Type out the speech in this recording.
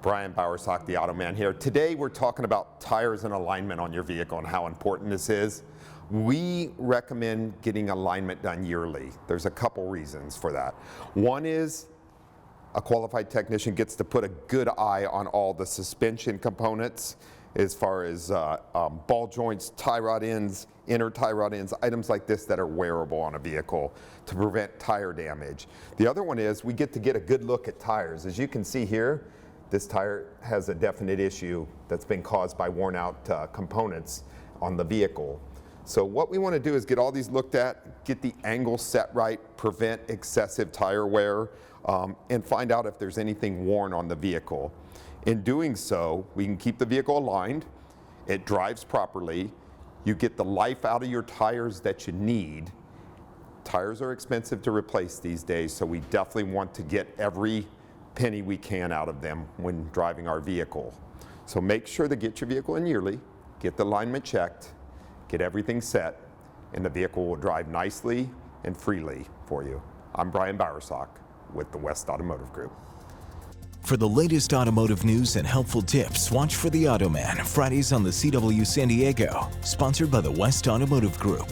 Brian Bowersock, the Auto Man here. Today we're talking about tires and alignment on your vehicle and how important this is. We recommend getting alignment done yearly. There's a couple reasons for that. One is a qualified technician gets to put a good eye on all the suspension components as far as ball joints, tie rod ends, inner tie rod ends, items like this that are wearable on a vehicle to prevent tire damage. The other one is we get to get a good look at tires. As you can see here, this tire has a definite issue that's been caused by worn out components on the vehicle. So what we want to do is get all these looked at, get the angle set right, prevent excessive tire wear, and find out if there's anything worn on the vehicle. In doing so, we can keep the vehicle aligned, it drives properly, you get the life out of your tires that you need. Tires are expensive to replace these days, so we definitely want to get every penny we can out of them when driving our vehicle. So make sure to get your vehicle in yearly, get the alignment checked, get everything set, and the vehicle will drive nicely and freely for you. I'm Brian Bowersock with the West Automotive Group. For the latest automotive news and helpful tips, watch for the Auto Man Fridays on the CW San Diego, sponsored by the West Automotive Group.